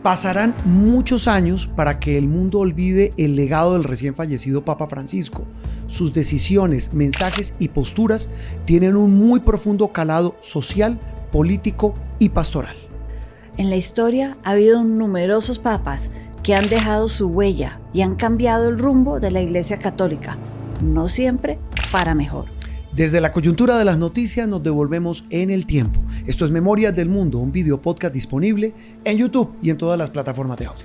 Pasarán muchos años para que el mundo olvide el legado del recién fallecido Papa Francisco. Sus decisiones, mensajes y posturas tienen un muy profundo calado social, político y pastoral. En la historia ha habido numerosos papas que han dejado su huella y han cambiado el rumbo de la Iglesia Católica, no siempre para mejor. Desde la coyuntura de las noticias nos devolvemos en el tiempo. Esto es Memorias del Mundo, un video podcast disponible en YouTube y en todas las plataformas de audio.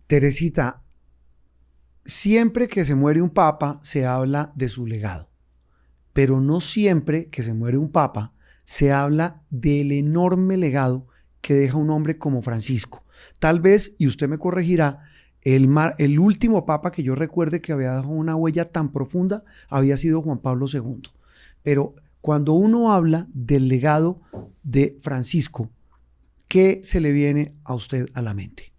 Teresita, siempre que se muere un papa se habla de su legado, pero no siempre que se muere un papa se habla del enorme legado que deja un hombre como Francisco. Tal vez, y usted me corregirá, el último papa que yo recuerde que había dejado una huella tan profunda había sido Juan Pablo II. Pero cuando uno habla del legado de Francisco, ¿qué se le viene a usted a la mente?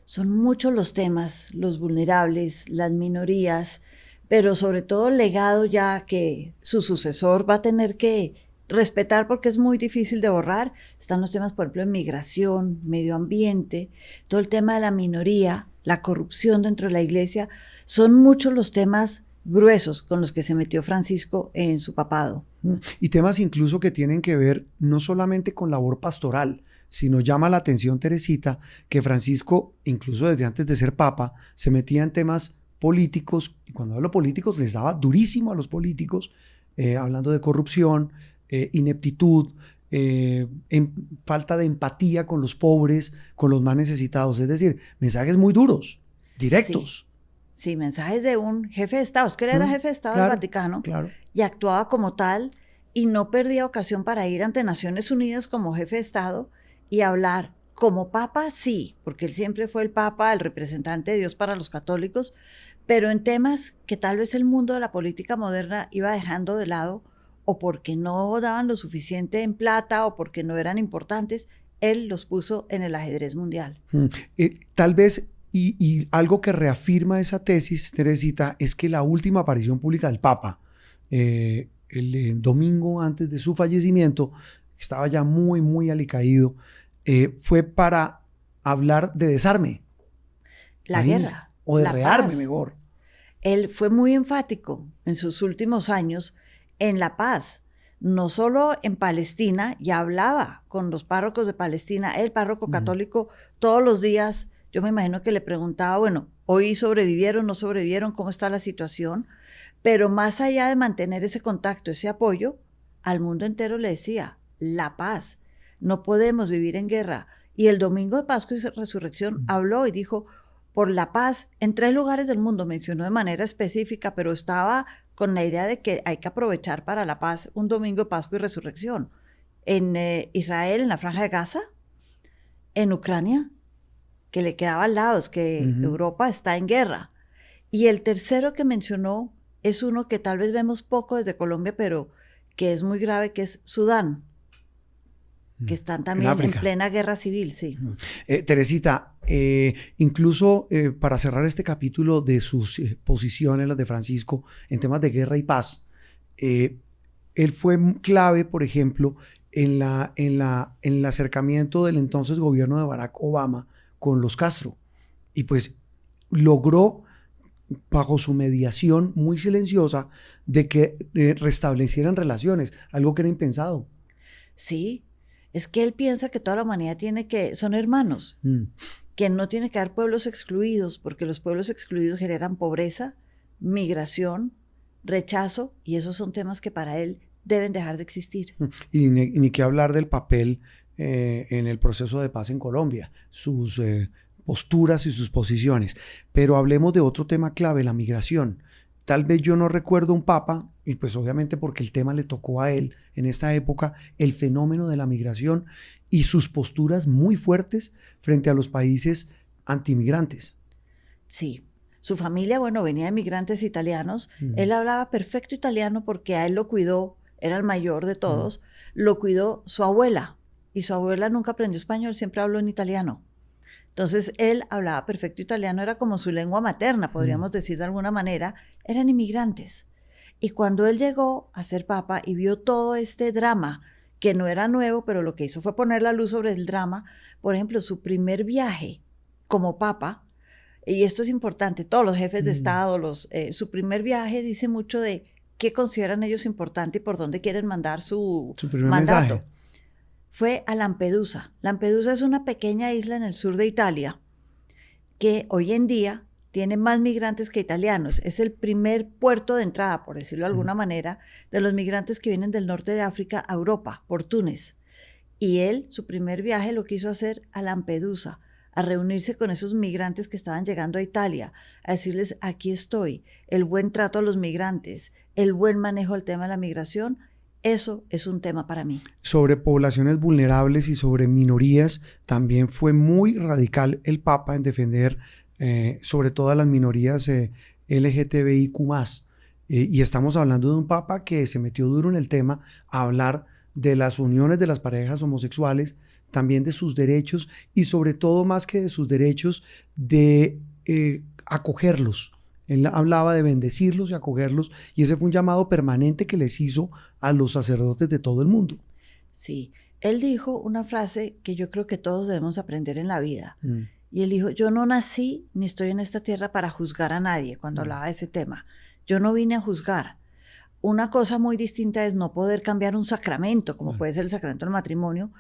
Son muchos los temas, los vulnerables, las minorías, pero sobre todo el legado ya que su sucesor va a tener que respetar porque es muy difícil de borrar. Están los temas, por ejemplo, de migración, medio ambiente, todo el tema de la minoría, la corrupción dentro de la iglesia. Son muchos los temas gruesos con los que se metió Francisco en su papado. Y temas incluso que tienen que ver no solamente con labor pastoral, sino llama la atención, Teresita, que Francisco, incluso desde antes de ser papa, se metía en temas políticos, y cuando hablo políticos les daba durísimo a los políticos, hablando de corrupción, ineptitud, falta de empatía con los pobres, con los más necesitados, es decir, mensajes muy duros, directos. Sí, mensajes de un jefe de Estado, es que él era jefe de Estado del Vaticano, y actuaba como tal y no perdía ocasión para ir ante Naciones Unidas como jefe de Estado y hablar como papa, sí, porque él siempre fue el papa, el representante de Dios para los católicos, pero en temas que tal vez el mundo de la política moderna iba dejando de lado, o porque no daban lo suficiente en plata, o porque no eran importantes, él los puso en el ajedrez mundial. Tal vez, y algo que reafirma esa tesis, Teresita, es que la última aparición pública del Papa, el domingo antes de su fallecimiento, estaba ya muy, muy alicaído, fue para hablar de desarme. La guerra. O de la rearme paz. mejor. Él fue muy enfático en sus últimos años en la paz, no solo en Palestina, ya hablaba con los párrocos de Palestina, el párroco católico todos los días. Yo me imagino que le preguntaba, bueno, ¿hoy sobrevivieron, no sobrevivieron? ¿Cómo está la situación? Pero más allá de mantener ese contacto, ese apoyo, al mundo entero le decía, la paz, no podemos vivir en guerra. Y el domingo de Pascua y Resurrección habló y dijo, por la paz, en 3 lugares del mundo, mencionó de manera específica, pero estaba con la idea de que hay que aprovechar para la paz un domingo de Pascua y Resurrección. En Israel, en la Franja de Gaza, en Ucrania, que le quedaba al lado, es que Europa está en guerra. Y el tercero que mencionó es uno que tal vez vemos poco desde Colombia, pero que es muy grave, que es Sudán, que están también en plena guerra civil, sí. Teresita, incluso para cerrar este capítulo de sus posiciones, las de Francisco, en temas de guerra y paz, él fue clave, por ejemplo, en el acercamiento del entonces gobierno de Barack Obama con los Castro. Y pues logró, bajo su mediación muy silenciosa, de que restablecieran relaciones, algo que era impensado. Sí, es que él piensa que toda la humanidad son hermanos, que no tiene que haber pueblos excluidos, porque los pueblos excluidos generan pobreza, migración, rechazo, y esos son temas que para él deben dejar de existir. Y ni que hablar del papel en el proceso de paz en Colombia, sus posturas y sus posiciones. Pero hablemos de otro tema clave, la migración. Tal vez yo no recuerdo un papa, y pues obviamente porque el tema le tocó a él en esta época, el fenómeno de la migración y sus posturas muy fuertes frente a los países antimigrantes. Sí, su familia, bueno, venía de migrantes italianos. Él hablaba perfecto italiano porque a él lo cuidó, era el mayor de todos, lo cuidó su abuela, y su abuela nunca aprendió español, siempre habló en italiano. Entonces él hablaba perfecto italiano, era como su lengua materna, podríamos decir de alguna manera. Eran inmigrantes. Y cuando él llegó a ser papa y vio todo este drama que no era nuevo, pero lo que hizo fue poner la luz sobre el drama. Por ejemplo, su primer viaje como papa, y esto es importante, todos los jefes de Estado, su primer viaje dice mucho de qué consideran ellos importante y por dónde quieren mandar su primer mandato. mensaje. Fue a Lampedusa. Lampedusa es una pequeña isla en el sur de Italia que hoy en día tiene más migrantes que italianos. Es el primer puerto de entrada, por decirlo de alguna manera, de los migrantes que vienen del norte de África a Europa, por Túnez. Y él, su primer viaje lo quiso hacer a Lampedusa, a reunirse con esos migrantes que estaban llegando a Italia, a decirles, aquí estoy, el buen trato a los migrantes, el buen manejo del tema de la migración. Eso es un tema para mí. Sobre poblaciones vulnerables y sobre minorías, también fue muy radical el Papa en defender sobre todo a las minorías LGTBIQ+. Y estamos hablando de un Papa que se metió duro en el tema, a hablar de las uniones de las parejas homosexuales, también de sus derechos y sobre todo, más que de sus derechos, de acogerlos. Él hablaba de bendecirlos y acogerlos, y ese fue un llamado permanente que les hizo a los sacerdotes de todo el mundo. Sí, él dijo una frase que yo creo que todos debemos aprender en la vida. Y él dijo, yo no nací ni estoy en esta tierra para juzgar a nadie, cuando hablaba de ese tema. Yo no vine a juzgar. Una cosa muy distinta es no poder cambiar un sacramento, como puede ser el sacramento del matrimonio.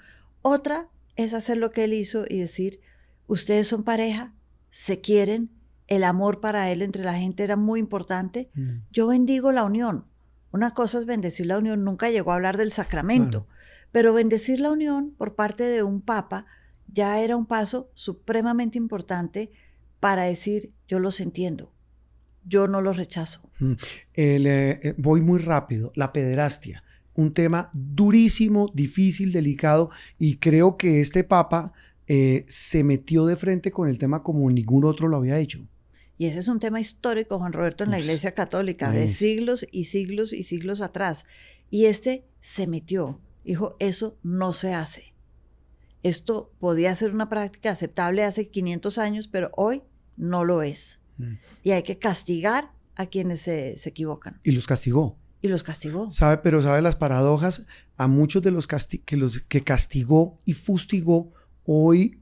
Otra es hacer lo que él hizo y decir, ustedes son pareja, se quieren, el amor para él entre la gente era muy importante. Yo bendigo la unión. Una cosa es bendecir la unión, nunca llegó a hablar del sacramento, pero bendecir la unión por parte de un papa ya era un paso supremamente importante para decir, yo los entiendo, yo no los rechazo. Voy muy rápido, la pederastia, un tema durísimo, difícil, delicado, y creo que este papa se metió de frente con el tema como ningún otro lo había hecho. Y ese es un tema histórico, Juan Roberto, en la Iglesia Católica, de siglos y siglos y siglos atrás. Y este se metió, dijo, eso no se hace. Esto podía ser una práctica aceptable hace 500 años, pero hoy no lo es. Y hay que castigar a quienes se equivocan. Y los castigó. Y los castigó. Pero sabe las paradojas, a muchos de los que castigó y fustigó, hoy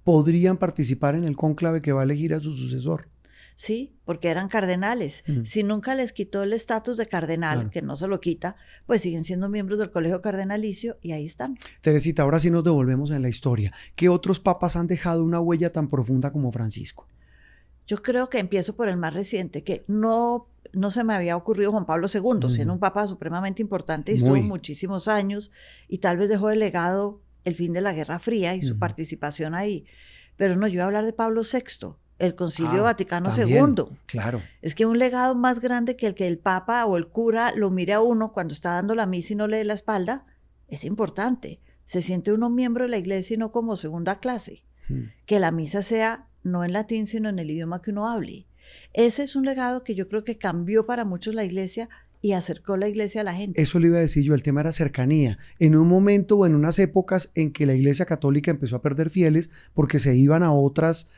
podrían participar en el cónclave que va a elegir a su sucesor. Sí, porque eran cardenales. Si nunca les quitó el estatus de cardenal, que no se lo quita, pues siguen siendo miembros del colegio cardenalicio y ahí están. Teresita, ahora sí nos devolvemos en la historia. ¿Qué otros papas han dejado una huella tan profunda como Francisco? Yo creo que empiezo por el más reciente, que no se me había ocurrido Juan Pablo II, siendo un papa supremamente importante y estuvo muchísimos años y tal vez dejó de legado el fin de la Guerra Fría y su participación ahí. Pero no, yo voy a hablar de Pablo VI, el Concilio Vaticano II. Claro. Es que un legado más grande que el Papa o el cura lo mire a uno cuando está dando la misa y no le dé la espalda, es importante. Se siente uno miembro de la iglesia y no como segunda clase. Que la misa sea no en latín, sino en el idioma que uno hable. Ese es un legado que yo creo que cambió para muchos la iglesia y acercó la iglesia a la gente. Eso le iba a decir yo, el tema era cercanía. En un momento o en unas épocas en que la iglesia católica empezó a perder fieles porque se iban a otras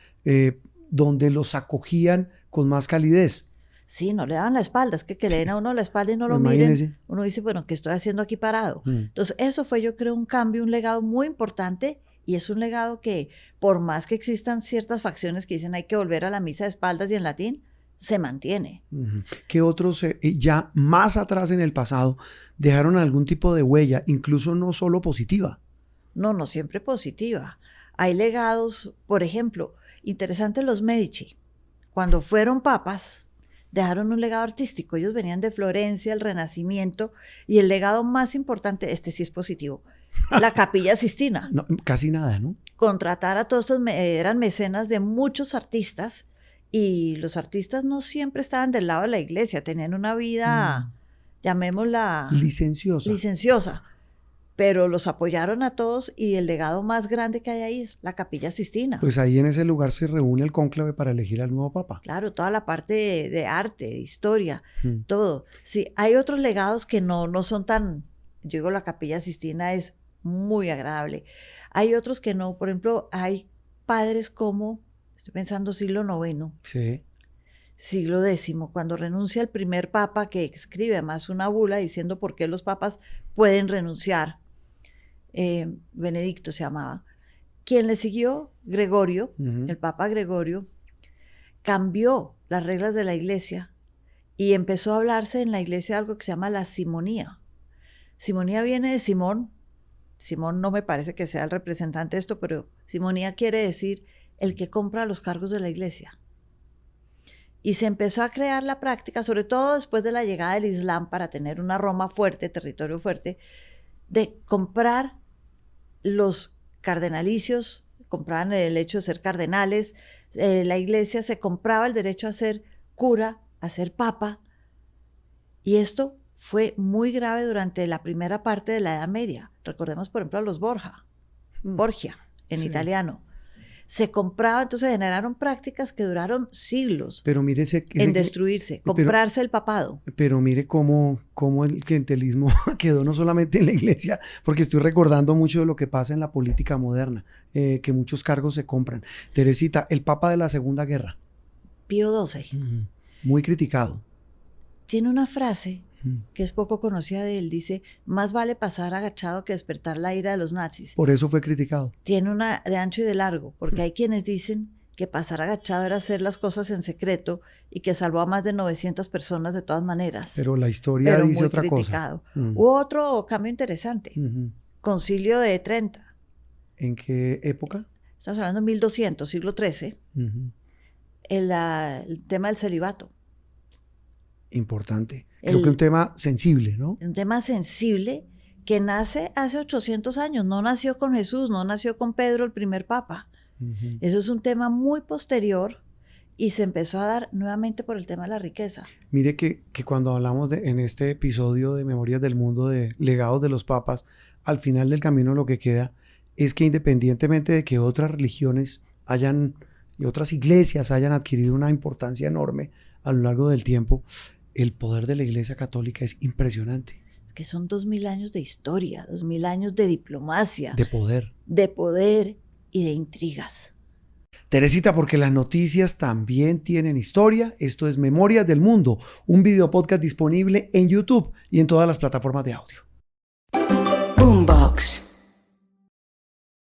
donde los acogían con más calidez. Sí, no le daban la espalda, es que le den a uno la espalda y no lo miren. Uno dice, bueno, ¿qué estoy haciendo aquí parado? Entonces, eso fue, yo creo, un cambio, un legado muy importante, y es un legado que, por más que existan ciertas facciones que dicen hay que volver a la misa de espaldas y en latín, se mantiene. ¿Qué otros ya más atrás en el pasado dejaron algún tipo de huella, incluso no solo positiva? No siempre positiva. Hay legados, por ejemplo, interesantes los Medici. Cuando fueron papas, dejaron un legado artístico. Ellos venían de Florencia, el Renacimiento, y el legado más importante, este sí es positivo, la Capilla Sistina. No, casi nada, ¿no? Contratar a todos estos, eran mecenas de muchos artistas, y los artistas no siempre estaban del lado de la iglesia, tenían una vida, llamémosla... licenciosa. Pero los apoyaron a todos y el legado más grande que hay ahí es la Capilla Sistina. Pues ahí en ese lugar se reúne el cónclave para elegir al nuevo papa. Claro, toda la parte de arte, de historia, todo. Sí, hay otros legados que no son tan... Yo digo, la Capilla Sistina es muy agradable. Hay otros que no, por ejemplo, hay padres como, estoy pensando siglo IX. Sí. siglo X, cuando renuncia el primer papa, que escribe además una bula diciendo por qué los papas pueden renunciar. Benedicto se llamaba. Quien le siguió, Gregorio, el papa Gregorio, cambió las reglas de la iglesia y empezó a hablarse en la iglesia de algo que se llama la simonía. Simonía viene de Simón. Simón no me parece que sea el representante de esto, pero simonía quiere decir el que compra los cargos de la iglesia. Y se empezó a crear la práctica, sobre todo después de la llegada del Islam, para tener una Roma fuerte, territorio fuerte, de comprar los cardenalicios, compraban el hecho de ser cardenales, la iglesia se compraba el derecho a ser cura, a ser papa, y esto fue muy grave durante la primera parte de la Edad Media. Recordemos, por ejemplo, a los Borgia en italiano. Se compraba, entonces generaron prácticas que duraron siglos en destruirse, comprarse el papado. Pero mire cómo el clientelismo quedó no solamente en la iglesia, porque estoy recordando mucho de lo que pasa en la política moderna, que muchos cargos se compran. Teresita, el papa de la Segunda Guerra. Pío XII. Muy criticado. Tiene una frase que es poco conocida de él, dice, más vale pasar agachado que despertar la ira de los nazis. Por eso fue criticado. Tiene una de ancho y de largo, porque hay quienes dicen que pasar agachado era hacer las cosas en secreto y que salvó a más de 900 personas de todas maneras. Pero la historia dice otra criticado. Cosa. Hubo otro cambio interesante, Concilio de Trenta. ¿En qué época? Estamos hablando de 1200, siglo XIII. El tema del celibato. Importante. Creo que un tema sensible, ¿no? Un tema sensible que nace hace 800 años. No nació con Jesús, no nació con Pedro, el primer papa. Eso es un tema muy posterior y se empezó a dar nuevamente por el tema de la riqueza. Mire que cuando hablamos en este episodio de Memorias del Mundo de legados de los papas, al final del camino lo que queda es que independientemente de que otras religiones y otras iglesias hayan adquirido una importancia enorme a lo largo del tiempo, el poder de la Iglesia Católica es impresionante. Es que son 2000 años de historia, 2000 años de diplomacia. De poder. De poder y de intrigas. Teresita, porque las noticias también tienen historia. Esto es Memorias del Mundo, un video podcast disponible en YouTube y en todas las plataformas de audio.